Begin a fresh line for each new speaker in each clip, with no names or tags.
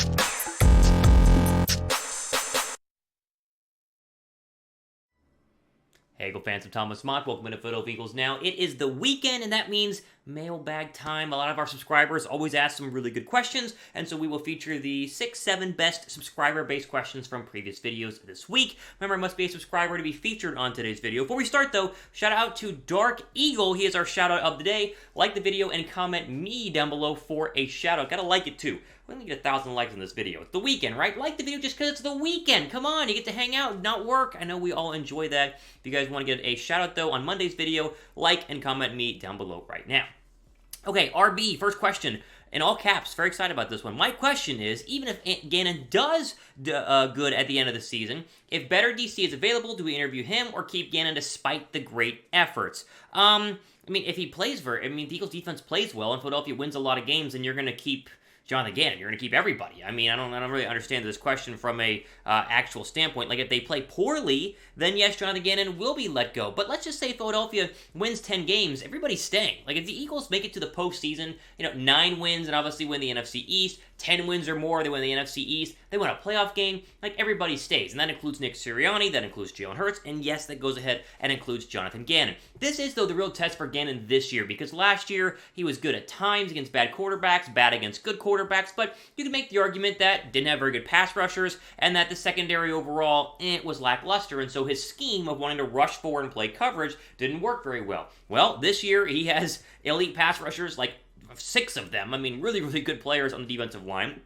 Hey, Eagle fans, I'm Thomas Mott. Welcome to Philadelphia Eagles Now. It is the weekend, and that means mailbag time. A lot of our subscribers always ask some really good questions, and so we will feature the 6-7 best subscriber-based questions from previous videos this week. Remember, I must be a subscriber to be featured on today's video. Before we start, though, shout out to Dark Eagle. He is our shout-out of the day. Like the video and comment me down below for a shout-out. Gotta like it, too. We're gonna get 1,000 likes on this video. It's the weekend, right? Like the video just because it's the weekend. Come on, you get to hang out, not work. I know we all enjoy that. If you guys want to get a shout-out, though, on Monday's video, like and comment me down below right now. Okay, RB, first question. In all caps, very excited about this one. My question is, even if Gannon does good at the end of the season, if better DC is available, do we interview him or keep Gannon despite the great efforts? I mean, if he plays the Eagles defense plays well and Philadelphia wins a lot of games, then you're going to keep Jonathan Gannon. You're going to keep everybody. I mean, I don't really understand this question from a actual standpoint. Like, if they play poorly, then yes, Jonathan Gannon will be let go. But let's just say Philadelphia wins 10 games. Everybody's staying. Like, if the Eagles make it to the postseason, 9 wins and obviously win the NFC East, 10 wins or more, they win the NFC East, they win a playoff game, like, everybody stays. And that includes Nick Sirianni, that includes Jalen Hurts, and yes, that goes ahead and includes Jonathan Gannon. This is, though, the real test for Gannon this year, because last year, he was good at times against bad quarterbacks, bad against good quarterbacks, but you can make the argument that didn't have very good pass rushers, and that the secondary overall, was lackluster, and so his scheme of wanting to rush forward and play coverage didn't work very well. Well, this year, he has elite pass rushers, like 6 of them. I mean, really, really good players on the defensive line.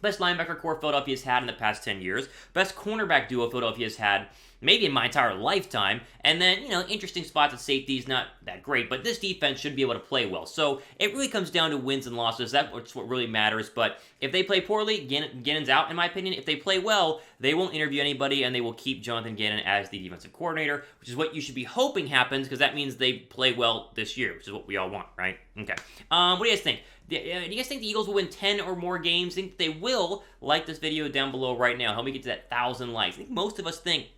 Best linebacker core Philadelphia's had in the past 10 years. Best cornerback duo Philadelphia's had maybe in my entire lifetime. And then, interesting spots at safeties, not that great, but this defense should be able to play well. So it really comes down to wins and losses. That's what really matters. But if they play poorly, Gannon's out, in my opinion. If they play well, they won't interview anybody, and they will keep Jonathan Gannon as the defensive coordinator, which is what you should be hoping happens, because that means they play well this year, which is what we all want, right? Okay. What do you guys think? Do you guys think the Eagles will win 10 or more games? Think they will? Like this video down below right now. Help me get to that 1,000 likes. I think most of us think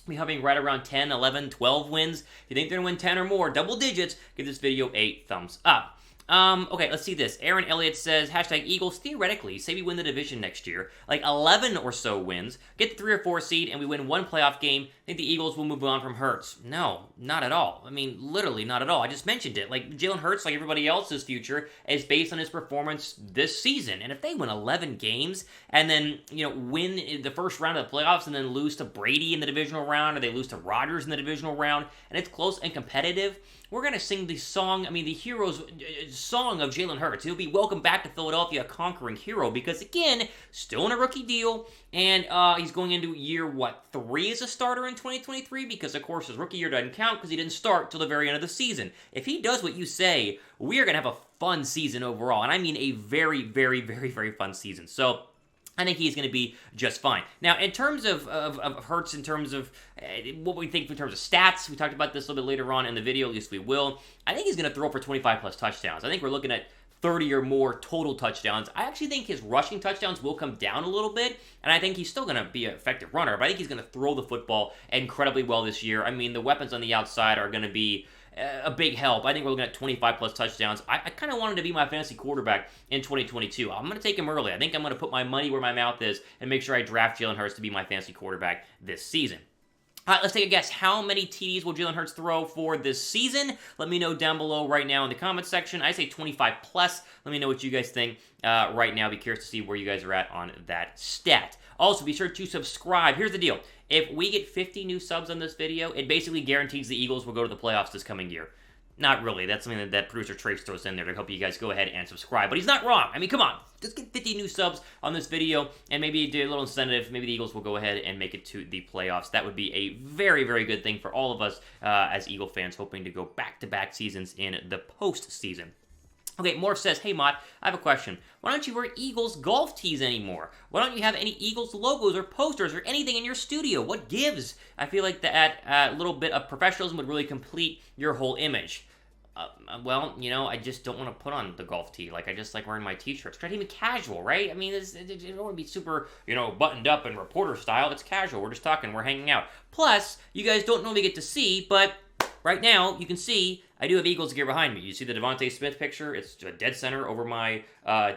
we're having right around 10, 11, 12 wins. If you think they're going to win 10 or more, double digits, give this video a thumbs up. Okay, let's see this. Aaron Elliott says, hashtag Eagles, theoretically, say we win the division next year, like 11 or so wins, get the 3 or 4 seed, and we win 1 playoff game, think the Eagles will move on from Hurts? No, not at all. I mean, literally not at all. I just mentioned it. Like, Jalen Hurts, like everybody else's future, is based on his performance this season. And if they win 11 games, and then, win the first round of the playoffs, and then lose to Brady in the divisional round, or they lose to Rodgers in the divisional round, and it's close and competitive, we're going to sing the song, the hero's song of Jalen Hurts. He'll be welcome back to Philadelphia, a conquering hero, because, again, still in a rookie deal, and he's going into year, 3 as a starter in 2023? Because, of course, his rookie year doesn't count because he didn't start till the very end of the season. If he does what you say, we are going to have a fun season overall, and I mean a very, very, very, very fun season. So I think he's going to be just fine. Now, in terms of Hurts, in terms of what we think in terms of stats, we talked about this a little bit later on in the video, at least we will. I think he's going to throw for 25-plus touchdowns. I think we're looking at 30 or more total touchdowns. I actually think his rushing touchdowns will come down a little bit, and I think he's still going to be an effective runner, but I think he's going to throw the football incredibly well this year. I mean, the weapons on the outside are going to be a big help. I think we're looking at 25-plus touchdowns. I kind of want him to be my fantasy quarterback in 2022. I'm going to take him early. I think I'm going to put my money where my mouth is and make sure I draft Jalen Hurts to be my fantasy quarterback this season. All right, let's take a guess. How many TDs will Jalen Hurts throw for this season? Let me know down below right now in the comments section. I say 25-plus. Let me know what you guys think right now. Be curious to see where you guys are at on that stat. Also, be sure to subscribe. Here's the deal. If we get 50 new subs on this video, it basically guarantees the Eagles will go to the playoffs this coming year. Not really. That's something that producer Trace throws in there to help you guys go ahead and subscribe. But he's not wrong. I mean, come on. Just get 50 new subs on this video, and maybe do a little incentive. Maybe the Eagles will go ahead and make it to the playoffs. That would be a very, very good thing for all of us as Eagle fans hoping to go back-to-back seasons in the postseason. Okay, Morph says, hey, Mott, I have a question. Why don't you wear Eagles golf tees anymore? Why don't you have any Eagles logos or posters or anything in your studio? What gives? I feel like that little bit of professionalism would really complete your whole image. Well, I just don't want to put on the golf tee. Like, I just like wearing my t-shirts. Try to be casual, right? I mean, it don't want to be super, buttoned up and reporter style. It's casual. We're just talking. We're hanging out. Plus, you guys don't normally get to see, but right now, you can see I do have Eagles gear behind me. You see the Devontae Smith picture? It's dead center over my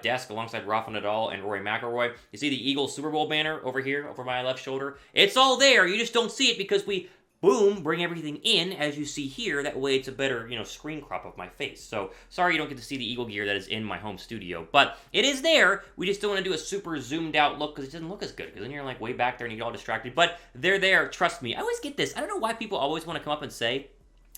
desk alongside Rafa Nadal and Rory McIlroy. You see the Eagles Super Bowl banner over here, over my left shoulder? It's all there. You just don't see it because we, boom, bring everything in, as you see here. That way it's a better, screen crop of my face. So, sorry you don't get to see the Eagle gear that is in my home studio. But it is there. We just don't want to do a super zoomed out look because it doesn't look as good. Because then you're like way back there and you get all distracted. But they're there. Trust me. I always get this. I don't know why people always want to come up and say,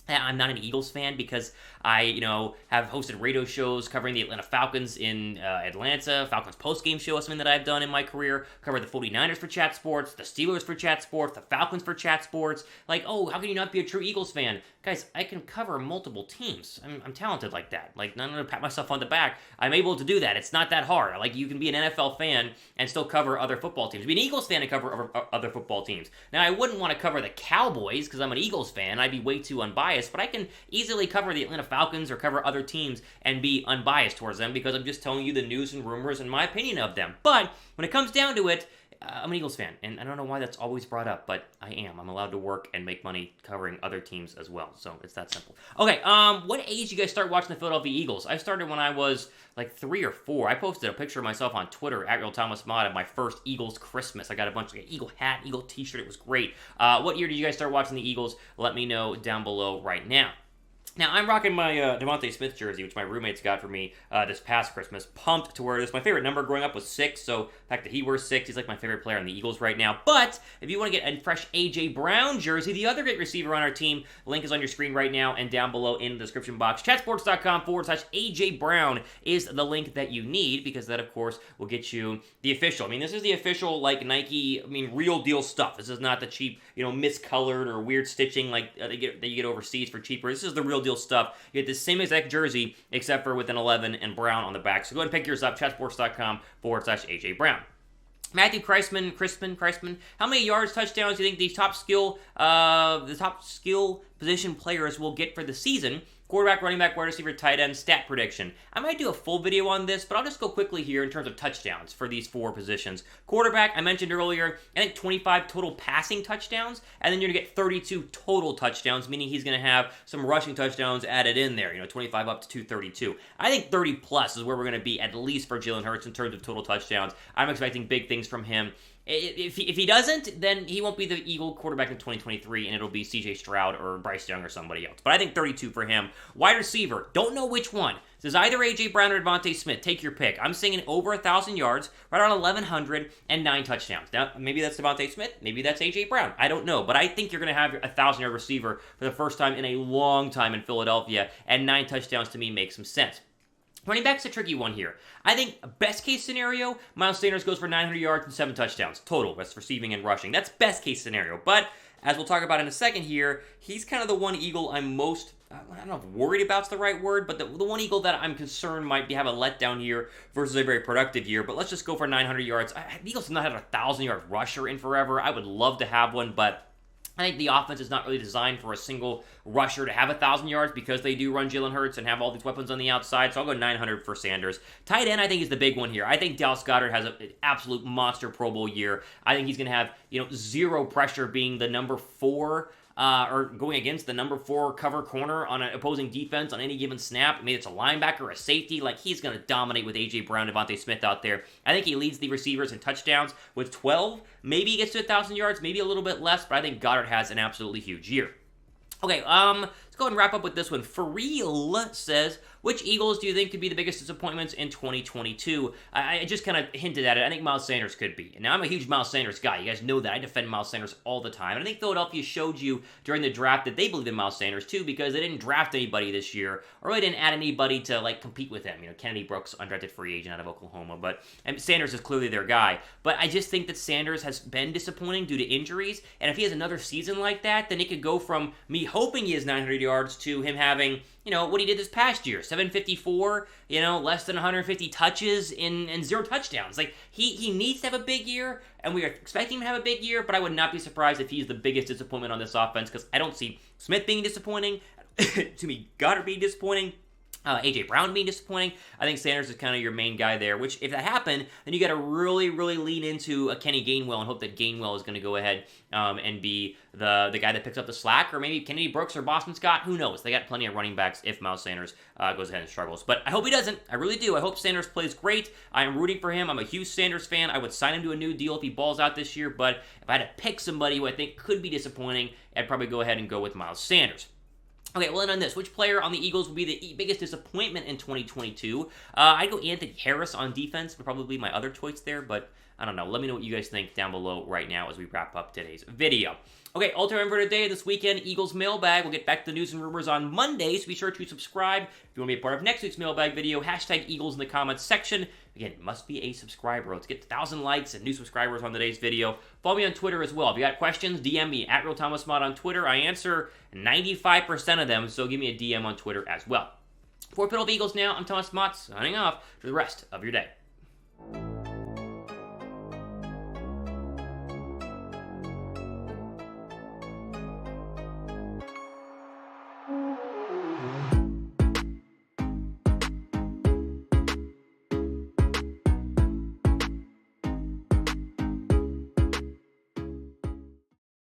I'm not an Eagles fan because I, have hosted radio shows covering the Atlanta Falcons in Atlanta, Falcons post-game show is something that I've done in my career, covered the 49ers for Chat Sports, the Steelers for Chat Sports, the Falcons for Chat Sports. Like, oh, how can you not be a true Eagles fan? Guys, I can cover multiple teams. I'm talented like that. Like, I'm going to pat myself on the back. I'm able to do that. It's not that hard. Like, you can be an NFL fan and still cover other football teams. Be an Eagles fan and cover other football teams. Now, I wouldn't want to cover the Cowboys because I'm an Eagles fan. I'd be way too unbiased. But I can easily cover the Atlanta Falcons or cover other teams and be unbiased towards them because I'm just telling you the news and rumors and my opinion of them. But when it comes down to it, I'm an Eagles fan, and I don't know why that's always brought up, but I am. I'm allowed to work and make money covering other teams as well, so it's that simple. Okay, what age did you guys start watching the Philadelphia Eagles? I started when I was like 3 or 4. I posted a picture of myself on Twitter, @real Thomas Mott, of my first Eagles Christmas. I got a bunch of Eagle hat, Eagle t-shirt. It was great. What year did you guys start watching the Eagles? Let me know down below right now. Now, I'm rocking my Devontae Smith jersey, which my roommates got for me this past Christmas. Pumped to wear this. My favorite number growing up was 6, so the fact that he wears 6, he's like my favorite player on the Eagles right now. But if you want to get a fresh A.J. Brown jersey, the other great receiver on our team, link is on your screen right now and down below in the description box. Chatsports.com/A.J. Brown is the link that you need because that, of course, will get you the official. I mean, this is the official, like, Nike, real deal stuff. This is not the cheap, miscolored or weird stitching like that you get overseas for cheaper. This is the real deal stuff. You get the same exact jersey except for with an 11 and Brown on the back. So go ahead and pick yours up. Chatsports.com/A.J. Brown. Matthew Kreisman, how many yards, touchdowns do you think the top skill position players will get for the season? Quarterback, running back, wide receiver, tight end, stat prediction. I might do a full video on this, but I'll just go quickly here in terms of touchdowns for these 4 positions. Quarterback, I mentioned earlier, I think 25 total passing touchdowns, and then you're going to get 32 total touchdowns, meaning he's going to have some rushing touchdowns added in there, 25 up to 232. I think 30 plus is where we're going to be, at least for Jalen Hurts in terms of total touchdowns. I'm expecting big things from him. If he doesn't, then he won't be the Eagle quarterback in 2023, and it'll be C.J. Stroud or Bryce Young or somebody else. But I think 32 for him. Wide receiver, don't know which one. This is either A.J. Brown or Devontae Smith. Take your pick. I'm saying over 1,000 yards, right around 1,100, and 9 touchdowns. Now, maybe that's Devontae Smith. Maybe that's A.J. Brown. I don't know. But I think you're going to have a 1,000-yard receiver for the first time in a long time in Philadelphia, and 9 touchdowns to me makes some sense. Running back's a tricky one here. I think best case scenario, Miles Sanders goes for 900 yards and 7 touchdowns total. That's receiving and rushing. That's best case scenario. But as we'll talk about in a second here, he's kind of the one Eagle I'm most, I don't know if worried about's the right word, but the one Eagle that I'm concerned might have a letdown year versus a very productive year. But let's just go for 900 yards. The Eagles have not had a 1,000-yard rusher in forever. I would love to have one, but I think the offense is not really designed for a single rusher to have 1,000 yards because they do run Jalen Hurts and have all these weapons on the outside. So I'll go 900 for Sanders. Tight end, I think, is the big one here. I think Dallas Goedert has an absolute monster Pro Bowl year. I think he's going to have, zero pressure being the number 4 or going against the number 4 cover corner on an opposing defense on any given snap. Maybe it's a linebacker, a safety. Like, he's going to dominate with A.J. Brown, Devontae Smith out there. I think he leads the receivers in touchdowns with 12. Maybe he gets to 1,000 yards, maybe a little bit less, but I think Goddard has an absolutely huge year. Okay, let's go ahead and wrap up with this one. For real says, which Eagles do you think could be the biggest disappointments in 2022? I just kind of hinted at it. I think Miles Sanders could be. Now, I'm a huge Miles Sanders guy. You guys know that. I defend Miles Sanders all the time. And I think Philadelphia showed you during the draft that they believe in Miles Sanders, too, because they didn't draft anybody this year, or really didn't add anybody to, compete with him. Kennedy Brooks, undrafted free agent out of Oklahoma, and Sanders is clearly their guy. But I just think that Sanders has been disappointing due to injuries, and if he has another season like that, then it could go from me hoping he has 900 yards to him having, what he did this past year, 754, less than 150 touches and 0 touchdowns. Like, he needs to have a big year, and we are expecting him to have a big year, but I would not be surprised if he's the biggest disappointment on this offense, because I don't see Smith being disappointing, to me, Goddard being disappointing, A.J. Brown being disappointing. I think Sanders is kind of your main guy there, which if that happened, then you got to really, really lean into a Kenny Gainwell and hope that Gainwell is going to go ahead and be the guy that picks up the slack, or maybe Kennedy Brooks or Boston Scott. Who knows? They got plenty of running backs if Miles Sanders goes ahead and struggles. But I hope he doesn't. I really do. I hope Sanders plays great. I am rooting for him. I'm a huge Sanders fan. I would sign him to a new deal if he balls out this year, but if I had to pick somebody who I think could be disappointing, I'd probably go ahead and go with Miles Sanders. Okay, we'll end on this. Which player on the Eagles will be the biggest disappointment in 2022? I'd go Anthony Harris on defense, but probably my other choice there, but I don't know. Let me know what you guys think down below right now as we wrap up today's video. Okay, ultimate remember today, this weekend, Eagles mailbag. We'll get back to the news and rumors on Monday, so be sure to subscribe. If you want to be a part of next week's mailbag video, hashtag Eagles in the comments section. Again, must be a subscriber. Let's get 1,000 likes and new subscribers on today's video. Follow me on Twitter as well. If you got questions, DM me at Real Thomas Mott on Twitter. I answer 95% of them, so give me a DM on Twitter as well. For Philadelphia Eagles now, I'm Thomas Mott, signing off for the rest of your day.